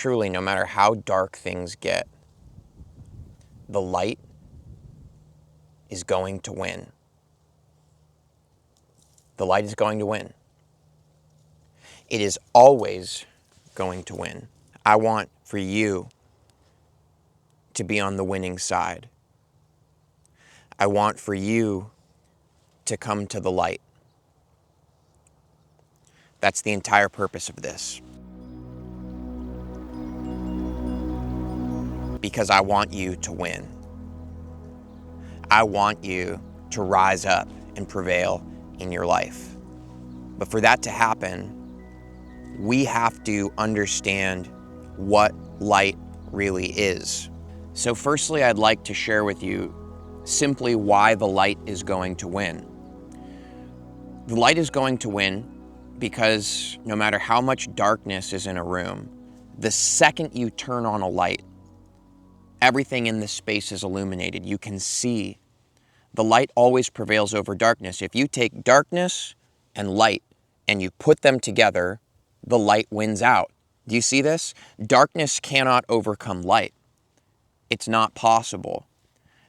truly, no matter how dark things get, the light is going to win. The light is going to win. It is always going to win. I want for you to be on the winning side. I want for you to come to the light. That's the entire purpose of this. Because I want you to win. I want you to rise up and prevail in your life. But for that to happen, we have to understand what light really is. So firstly, I'd like to share with you simply why the light is going to win. The light is going to win because no matter how much darkness is in a room, the second you turn on a light, everything in the space is illuminated. You can see. The light always prevails over darkness. If you take darkness and light and you put them together, the light wins out. Do you see this? Darkness cannot overcome light. It's not possible.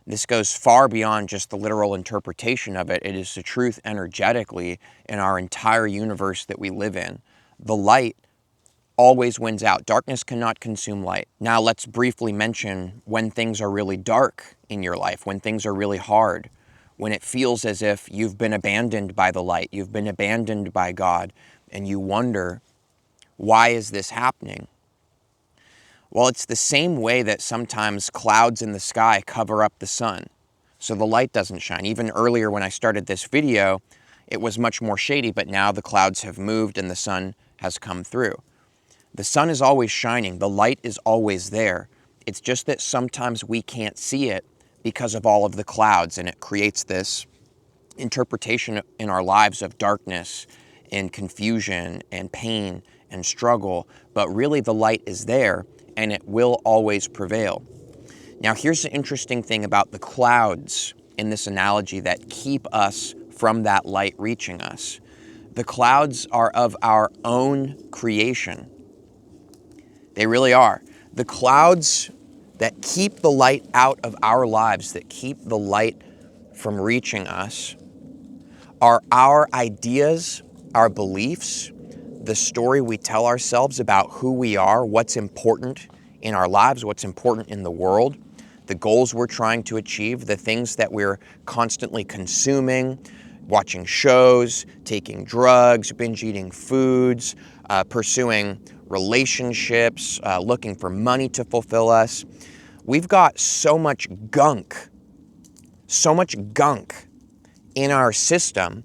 This goes far beyond just the literal interpretation of it. It is the truth energetically in our entire universe that we live in. The light always wins out. Darkness cannot consume light. Now let's briefly mention when things are really dark in your life, when things are really hard, when it feels as if you've been abandoned by the light, you've been abandoned by God, and you wonder, why is this happening? Well, it's the same way that sometimes clouds in the sky cover up the sun, so the light doesn't shine. Even earlier when I started this video, it was much more shady, but now the clouds have moved and the sun has come through. The sun is always shining. The light is always there. It's just that sometimes we can't see it because of all of the clouds, and it creates this interpretation in our lives of darkness and confusion and pain and struggle. But really the light is there, and it will always prevail. Now here's the interesting thing about the clouds in this analogy that keep us from that light reaching us. The clouds are of our own creation. They really are. The clouds that keep the light out of our lives, that keep the light from reaching us, are our ideas, our beliefs, the story we tell ourselves about who we are, what's important in our lives, what's important in the world, the goals we're trying to achieve, the things that we're constantly consuming, watching shows, taking drugs, binge eating foods, pursuing relationships, looking for money to fulfill us. We've got so much gunk in our system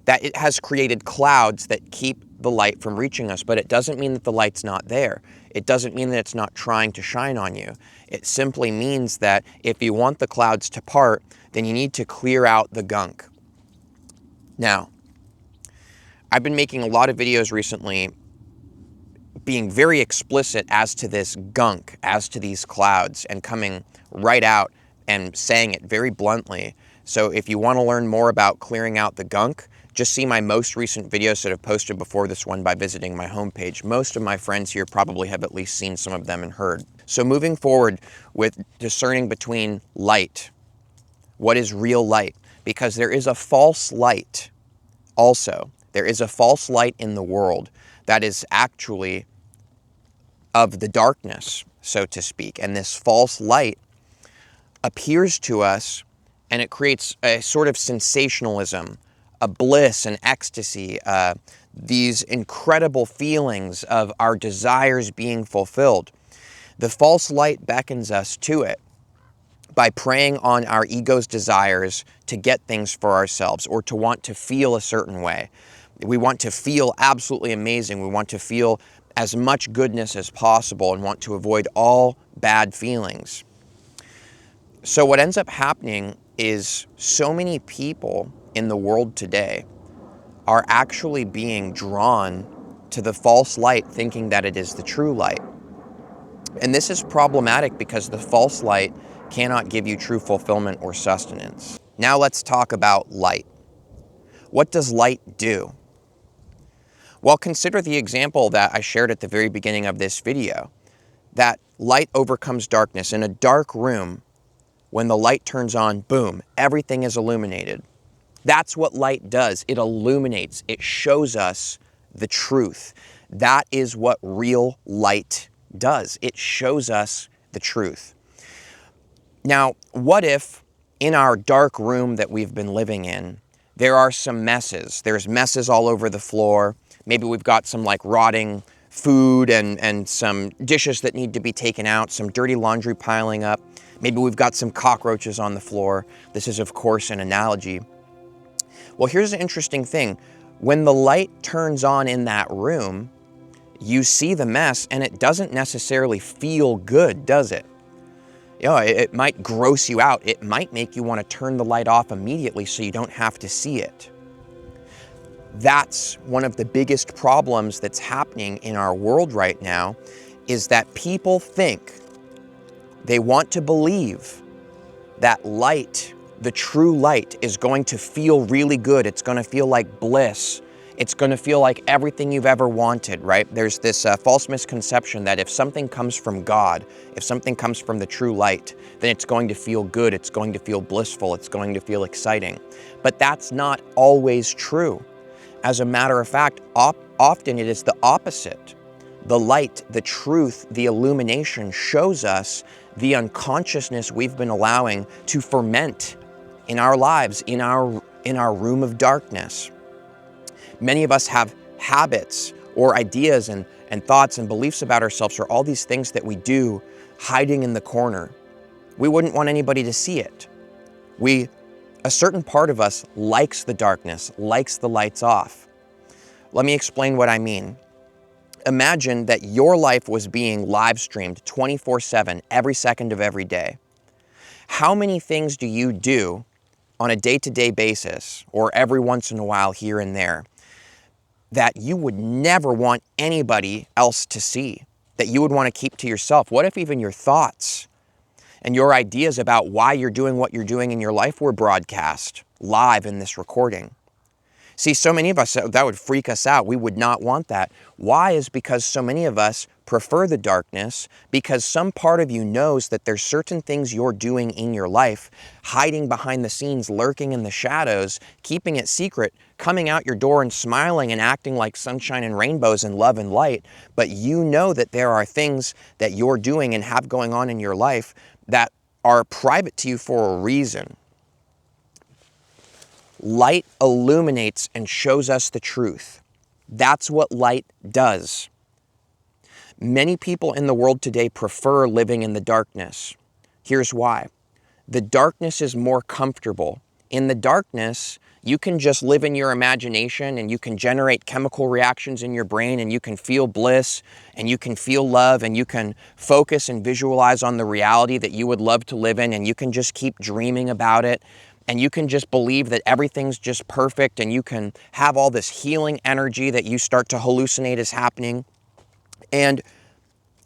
that it has created clouds that keep the light from reaching us. But it doesn't mean that the light's not there. It doesn't mean that it's not trying to shine on you. It simply means that if you want the clouds to part, then you need to clear out the gunk. Now, I've been making a lot of videos recently being very explicit as to this gunk, as to these clouds, and coming right out and saying it very bluntly. So if you want to learn more about clearing out the gunk, just see my most recent videos that I've posted before this one by visiting my homepage. Most of my friends here probably have at least seen some of them and heard. So moving forward with discerning between light, what is real light? Because there is a false light also. There is a false light in the world that is actually of the darkness, so to speak. And this false light appears to us and it creates a sort of sensationalism, a bliss and ecstasy, these incredible feelings of our desires being fulfilled. The false light beckons us to it by preying on our ego's desires to get things for ourselves or to want to feel a certain way. We want to feel absolutely amazing. We want to feel as much goodness as possible and want to avoid all bad feelings. So what ends up happening is so many people in the world today are actually being drawn to the false light, thinking that it is the true light. And this is problematic because the false light cannot give you true fulfillment or sustenance. Now let's talk about light. What does light do? Well, consider the example that I shared at the very beginning of this video. that light overcomes darkness. In a dark room, when the light turns on, boom, everything is illuminated. That's what light does. It illuminates. It shows us the truth. That is what real light does. It shows us the truth. Now, what if in our dark room that we've been living in, there are some messes? There's messes all over the floor. Maybe we've got some like rotting food and some dishes that need to be taken out, some dirty laundry piling up. Maybe we've got some cockroaches on the floor. This is, of course, an analogy. Well, here's an interesting thing. When the light turns on in that room, you see the mess and it doesn't necessarily feel good, does it? You know, it might gross you out. It might make you want to turn the light off immediately so you don't have to see it. That's one of the biggest problems that's happening in our world right now, is that people think, they want to believe that light, the true light, is going to feel really good. It's going to feel like bliss. It's going to feel like everything you've ever wanted, right? There's this false misconception that if something comes from God, if something comes from the true light, then it's going to feel good. It's going to feel blissful. It's going to feel exciting. But that's not always true. As a matter of fact, often it is the opposite. The light, the truth, the illumination shows us the unconsciousness we've been allowing to ferment in our lives, in our room of darkness. Many of us have habits or ideas and thoughts and beliefs about ourselves, or all these things that we do hiding in the corner. We wouldn't want anybody to see it. A certain part of us likes the darkness, likes the lights off. Let me explain what I mean. Imagine that your life was being live streamed 24/7, every second of every day. How many things do you do on a day-to-day basis, or every once in a while here and there, that you would never want anybody else to see, that you would want to keep to yourself? What if even your thoughts and your ideas about why you're doing what you're doing in your life were broadcast live in this recording? See, so many of us, that would freak us out. We would not want that. Why? Is because so many of us prefer the darkness, because some part of you knows that there's certain things you're doing in your life, hiding behind the scenes, lurking in the shadows, keeping it secret, coming out your door and smiling and acting like sunshine and rainbows and love and light. But you know that there are things that you're doing and have going on in your life that are private to you for a reason. Light illuminates and shows us the truth. That's what light does. Many people in the world today prefer living in the darkness. Here's why. The darkness is more comfortable. In the darkness, you can just live in your imagination and you can generate chemical reactions in your brain and you can feel bliss and you can feel love and you can focus and visualize on the reality that you would love to live in, and you can just keep dreaming about it. And you can just believe that everything's just perfect, and you can have all this healing energy that you start to hallucinate is happening. And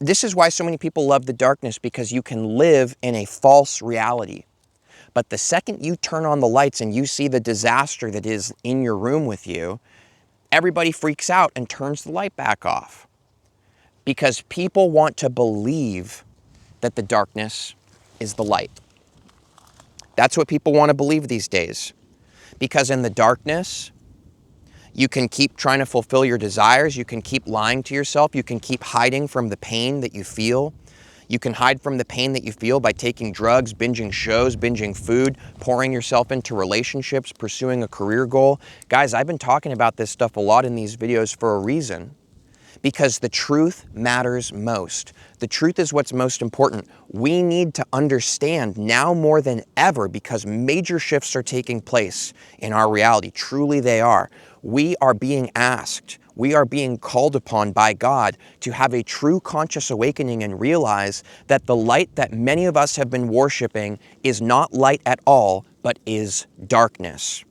this is why so many people love the darkness, because you can live in a false reality. But the second you turn on the lights and you see the disaster that is in your room with you, everybody freaks out and turns the light back off. Because people want to believe that the darkness is the light. That's what people want to believe these days. Because in the darkness, you can keep trying to fulfill your desires. You can keep lying to yourself. You can keep hiding from the pain that you feel. You can hide from the pain that you feel by taking drugs, binging shows, binging food, pouring yourself into relationships, pursuing a career goal. Guys, I've been talking about this stuff a lot in these videos for a reason. Because the truth matters most. The truth is what's most important. We need to understand now more than ever, because major shifts are taking place in our reality. Truly they are. We are being asked, we are being called upon by God to have a true conscious awakening and realize that the light that many of us have been worshiping is not light at all, but is darkness.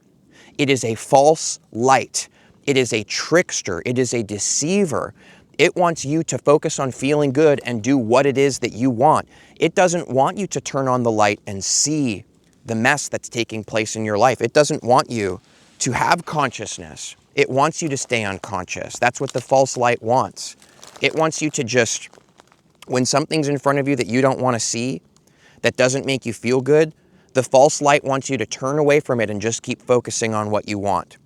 It is a false light. It is a trickster. It is a deceiver. It wants you to focus on feeling good and do what it is that you want. It doesn't want you to turn on the light and see the mess that's taking place in your life. It doesn't want you to have consciousness. It wants you to stay unconscious. That's what the false light wants. It wants you to just When something's in front of you that you don't want to see, that doesn't make you feel good, the false light wants you to turn away from it and just keep focusing on what you want.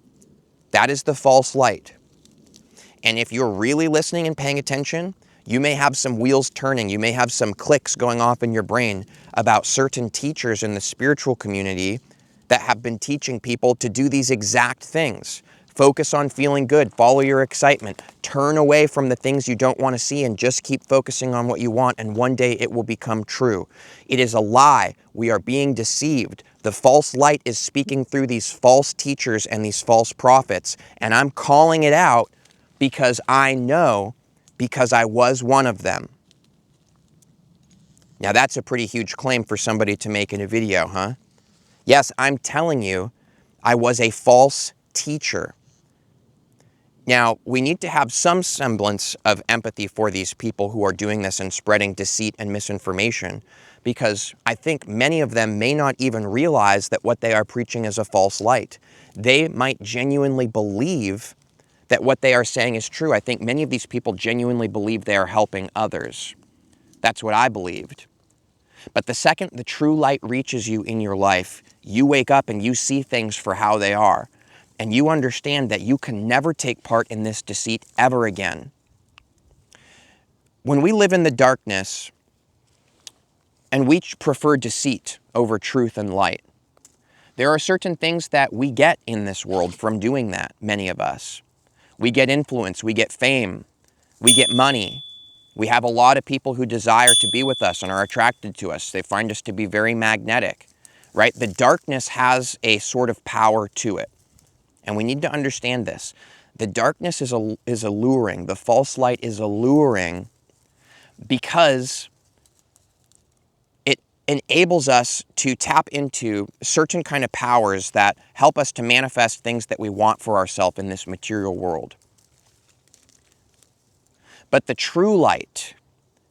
That is the false light. And if you're really listening and paying attention, you may have some wheels turning. You may have some clicks going off in your brain about certain teachers in the spiritual community that have been teaching people to do these exact things. Focus on feeling good, follow your excitement, turn away from the things you don't want to see and just keep focusing on what you want, and one day it will become true. It is a lie. We are being deceived. The false light is speaking through these false teachers and these false prophets, and I'm calling it out because I know, because I was one of them. Now that's a pretty huge claim for somebody to make in a video, huh? Yes, I'm telling you, I was a false teacher. Now, we need to have some semblance of empathy for these people who are doing this and spreading deceit and misinformation, because I think many of them may not even realize that what they are preaching is a false light. They might genuinely believe that what they are saying is true. I think many of these people genuinely believe they are helping others. That's what I believed. But the second the true light reaches you in your life, you wake up and you see things for how they are. And you understand that you can never take part in this deceit ever again. When we live in the darkness, and we prefer deceit over truth and light, there are certain things that we get in this world from doing that, many of us. We get influence, we get fame, we get money. We have a lot of people who desire to be with us and are attracted to us. They find us to be very magnetic, right? The darkness has a sort of power to it. And we need to understand this. The darkness is alluring. The false light is alluring because it enables us to tap into certain kind of powers that help us to manifest things that we want for ourselves in this material world. But the true light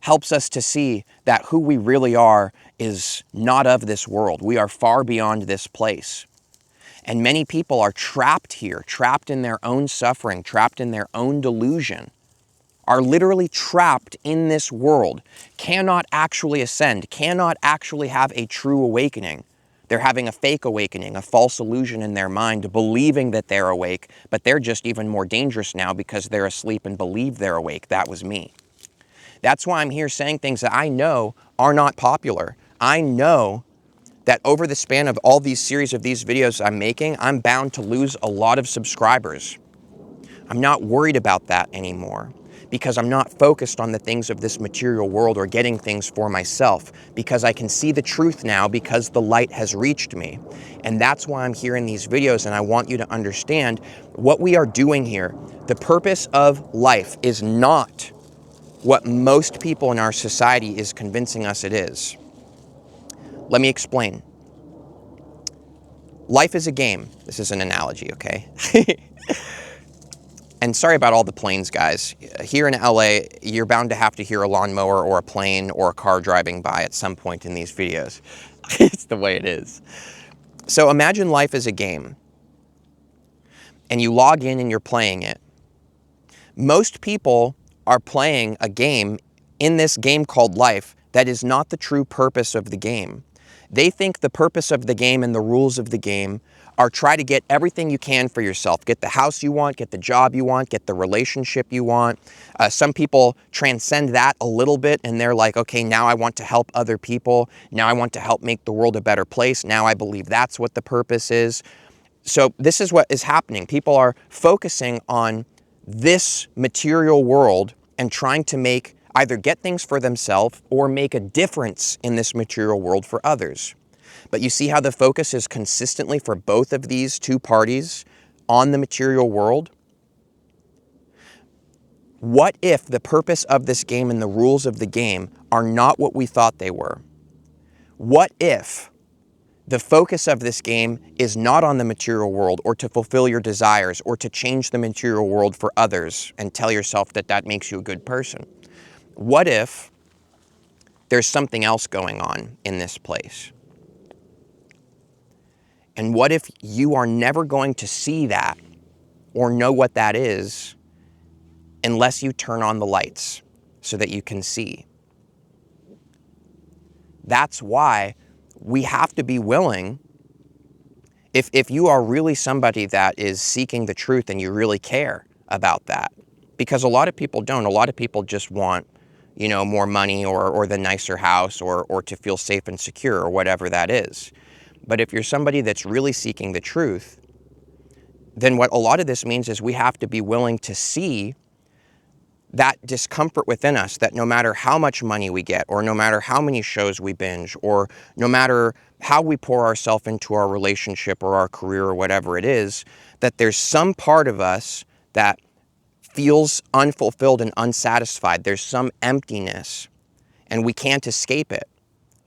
helps us to see that who we really are is not of this world. We are far beyond this place. And many people are trapped here, trapped in their own suffering, trapped in their own delusion, are literally trapped in this world, cannot actually ascend, cannot actually have a true awakening. They're having a fake awakening, a false illusion in their mind, believing that they're awake, but they're just even more dangerous now because they're asleep and believe they're awake. That was me. That's why I'm here saying things that I know are not popular. I know that over the span of all these series of these videos I'm making, I'm bound to lose a lot of subscribers. I'm not worried about that anymore because I'm not focused on the things of this material world or getting things for myself, because I can see the truth now because the light has reached me. And that's why I'm here in these videos, and I want you to understand what we are doing here. The purpose of life is not what most people in our society is convincing us it is. Let me explain. Life is a game. This is an analogy, okay? And sorry about all the planes, guys. Here in LA, you're bound to have to hear a lawnmower or a plane or a car driving by at some point in these videos. It's the way it is. So imagine life is a game, and you log in and you're playing it. Most people are playing a game in this game called life that is not the true purpose of the game. They think the purpose of the game and the rules of the game are try to get everything you can for yourself. Get the house you want, get the job you want, get the relationship you want. Some people transcend that a little bit and they're like, okay, now I want to help other people. Now I want to help make the world a better place. Now I believe that's what the purpose is. So this is what is happening. People are focusing on this material world and trying to either get things for themselves or make a difference in this material world for others. But you see how the focus is consistently for both of these two parties on the material world? What if the purpose of this game and the rules of the game are not what we thought they were? What if the focus of this game is not on the material world or to fulfill your desires or to change the material world for others and tell yourself that that makes you a good person? What if there's something else going on in this place? And what if you are never going to see that or know what that is unless you turn on the lights so that you can see? That's why we have to be willing, if you are really somebody that is seeking the truth and you really care about that, because a lot of people don't. A lot of people just want, you know, more money or the nicer house or to feel safe and secure or whatever that is. But if you're somebody that's really seeking the truth, then what a lot of this means is we have to be willing to see that discomfort within us, that no matter how much money we get, or no matter how many shows we binge, or no matter how we pour ourselves into our relationship or our career or whatever it is, that there's some part of us that feels unfulfilled and unsatisfied. There's some emptiness, and we can't escape it.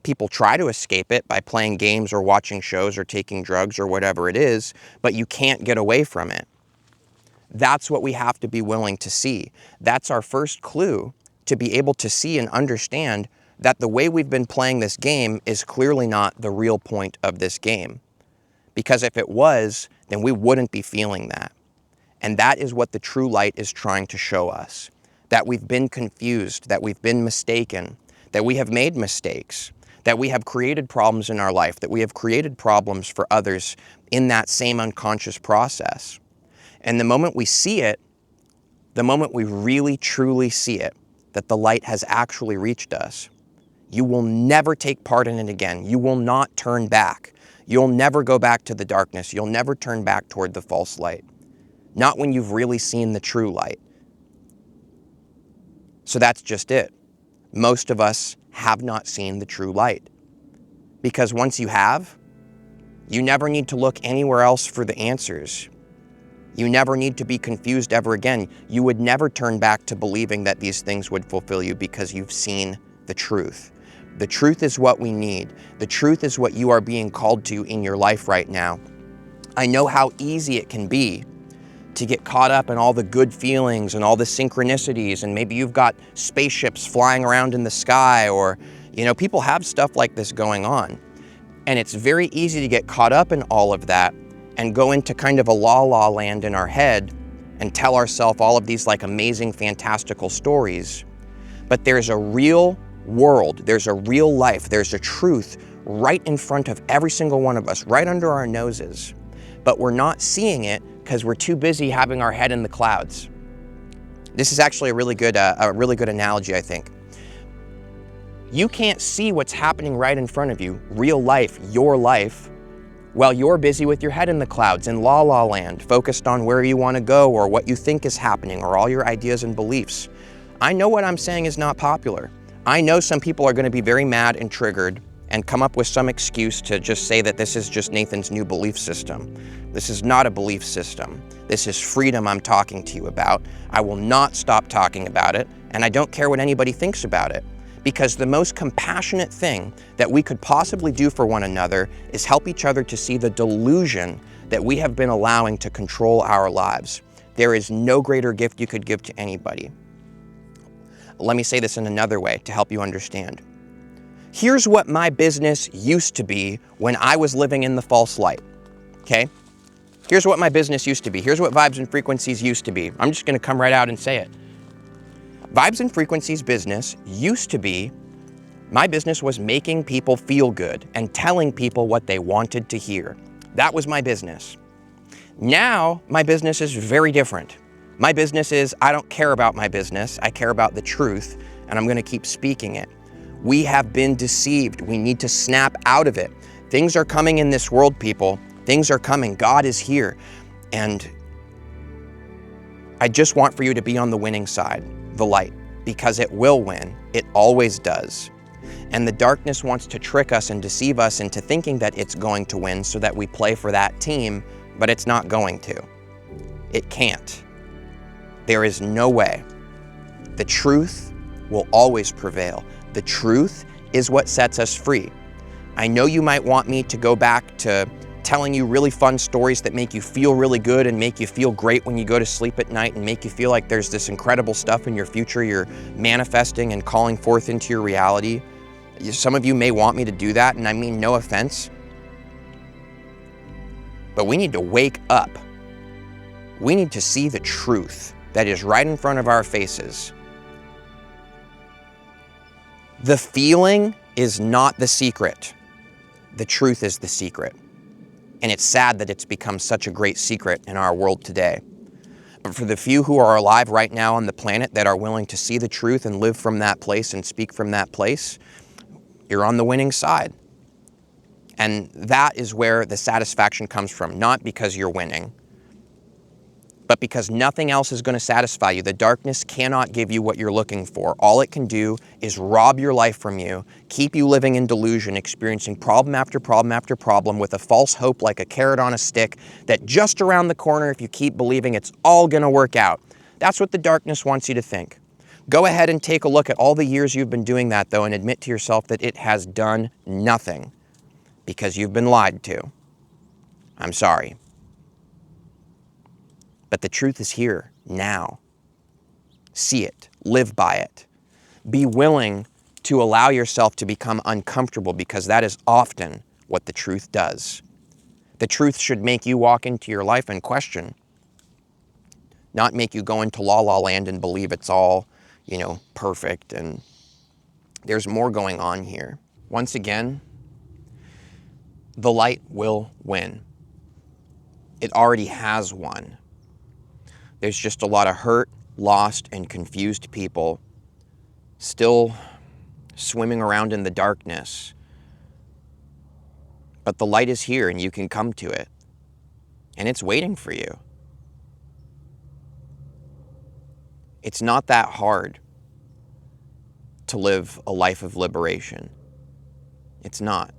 People try to escape it by playing games or watching shows or taking drugs or whatever it is, but you can't get away from it. That's what we have to be willing to see. That's our first clue to be able to see and understand that the way we've been playing this game is clearly not the real point of this game. Because if it was, then we wouldn't be feeling that. And that is what the true light is trying to show us. That we've been confused, that we've been mistaken, that we have made mistakes, that we have created problems in our life, that we have created problems for others in that same unconscious process. And the moment we see it, the moment we really truly see it, that the light has actually reached us, you will never take part in it again. You will not turn back. You'll never go back to the darkness. You'll never turn back toward the false light. Not when you've really seen the true light. So that's just it. Most of us have not seen the true light. Because once you have, you never need to look anywhere else for the answers. You never need to be confused ever again. You would never turn back to believing that these things would fulfill you because you've seen the truth. The truth is what we need. The truth is what you are being called to in your life right now. I know how easy it can be to get caught up in all the good feelings and all the synchronicities, and maybe you've got spaceships flying around in the sky, or, you know, people have stuff like this going on. And it's very easy to get caught up in all of that and go into kind of a la-la land in our head and tell ourselves all of these like amazing, fantastical stories. But there's a real world, there's a real life, there's a truth right in front of every single one of us, right under our noses. But we're not seeing it because we're too busy having our head in the clouds. This is actually a really good analogy, I think. You can't see what's happening right in front of you, real life, your life, while you're busy with your head in the clouds in la-la land, focused on where you want to go or what you think is happening or all your ideas and beliefs. I know what I'm saying is not popular. I know some people are going to be very mad and triggered and come up with some excuse to just say that this is just Nathan's new belief system. This is not a belief system. This is freedom I'm talking to you about. I will not stop talking about it, and I don't care what anybody thinks about it. Because the most compassionate thing that we could possibly do for one another is help each other to see the delusion that we have been allowing to control our lives. There is no greater gift you could give to anybody. Let me say this in another way to help you understand. Here's what my business used to be when I was living in the false light, okay? Here's what my business used to be. Here's what Vibes and Frequencies used to be. I'm just gonna come right out and say it. Vibes and Frequencies business used to be, my business was making people feel good and telling people what they wanted to hear. That was my business. Now, my business is very different. My business is, I don't care about my business, I care about the truth, and I'm gonna keep speaking it. We have been deceived. We need to snap out of it. Things are coming in this world, people. Things are coming. God is here. And I just want for you to be on the winning side, the light, because it will win. It always does. And the darkness wants to trick us and deceive us into thinking that it's going to win so that we play for that team, but it's not going to. It can't. There is no way. The truth will always prevail. The truth is what sets us free. I know you might want me to go back to telling you really fun stories that make you feel really good and make you feel great when you go to sleep at night and make you feel like there's this incredible stuff in your future you're manifesting and calling forth into your reality. Some of you may want me to do that, and I mean no offense. But we need to wake up. We need to see the truth that is right in front of our faces. The feeling is not the secret. The truth is the secret. And it's sad that it's become such a great secret in our world today. But for the few who are alive right now on the planet that are willing to see the truth and live from that place and speak from that place, you're on the winning side. And that is where the satisfaction comes from, not because you're winning, but because nothing else is going to satisfy you. The darkness cannot give you what you're looking for. All it can do is rob your life from you, keep you living in delusion, experiencing problem after problem after problem with a false hope like a carrot on a stick that just around the corner, if you keep believing, it's all going to work out. That's what the darkness wants you to think. Go ahead and take a look at all the years you've been doing that, though, and admit to yourself that it has done nothing because you've been lied to. I'm sorry. But the truth is here, now. See it, live by it. Be willing to allow yourself to become uncomfortable, because that is often what the truth does. The truth should make you walk into your life and question, not make you go into la-la land and believe it's all, perfect, and there's more going on here. Once again, the light will win. It already has won. There's just a lot of hurt, lost, and confused people still swimming around in the darkness. But the light is here and you can come to it. And it's waiting for you. It's not that hard to live a life of liberation. It's not.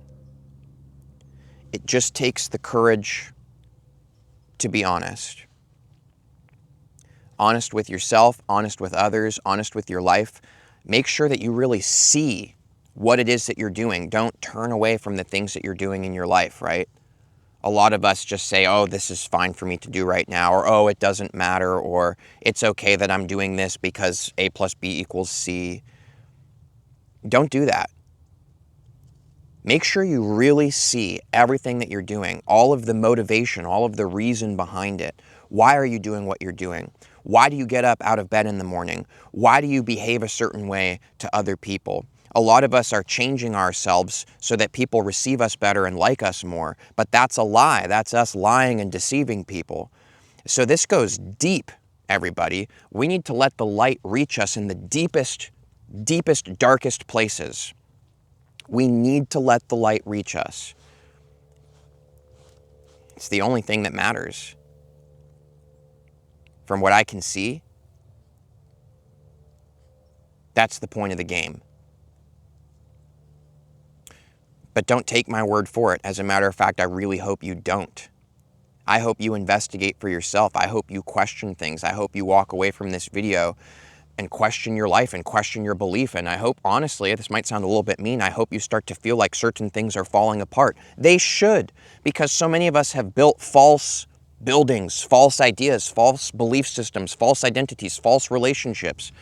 It just takes the courage to be honest. Honest with yourself, honest with others, honest with your life. Make sure that you really see what it is that you're doing. Don't turn away from the things that you're doing in your life, right? A lot of us just say, oh, this is fine for me to do right now, or oh, it doesn't matter, or it's okay that I'm doing this because A plus B equals C. Don't do that. Make sure you really see everything that you're doing, all of the motivation, all of the reason behind it. Why are you doing what you're doing? Why do you get up out of bed in the morning? Why do you behave a certain way to other people? A lot of us are changing ourselves so that people receive us better and like us more, but that's a lie. That's us lying and deceiving people. So this goes deep, everybody. We need to let the light reach us in the deepest, darkest places. We need to let the light reach us. It's the only thing that matters. From what I can see, that's the point of the game. But don't take my word for it. As a matter of fact, I really hope you don't. I hope you investigate for yourself. I hope you question things. I hope you walk away from this video and question your life and question your belief. And I hope, honestly, this might sound a little bit mean, I hope you start to feel like certain things are falling apart. They should, because so many of us have built false buildings, false ideas, false belief systems, false identities, false relationships.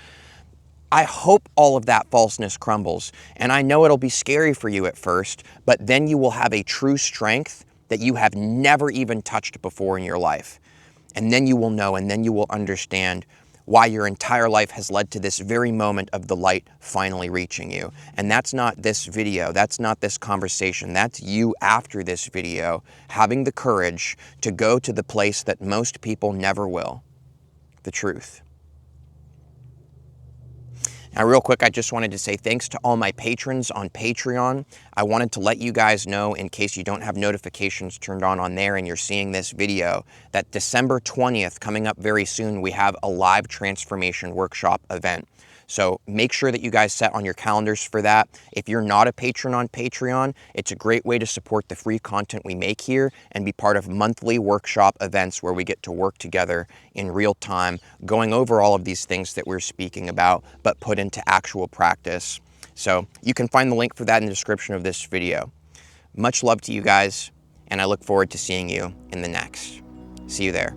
I hope all of that falseness crumbles. And I know it'll be scary for you at first, but then you will have a true strength that you have never even touched before in your life. And then you will know, and then you will understand why your entire life has led to this very moment of the light finally reaching you. And that's not this video, that's not this conversation, that's you after this video having the courage to go to the place that most people never will, the truth. Now, real quick, I just wanted to say thanks to all my patrons on Patreon. I wanted to let you guys know, in case you don't have notifications turned on there and you're seeing this video, that December 20th, coming up very soon, we have a live transformation workshop event. So make sure that you guys set on your calendars for that. If you're not a patron on Patreon, it's a great way to support the free content we make here and be part of monthly workshop events where we get to work together in real time, going over all of these things that we're speaking about, but put into actual practice. So you can find the link for that in the description of this video. Much love to you guys, and I look forward to seeing you in the next. See you there.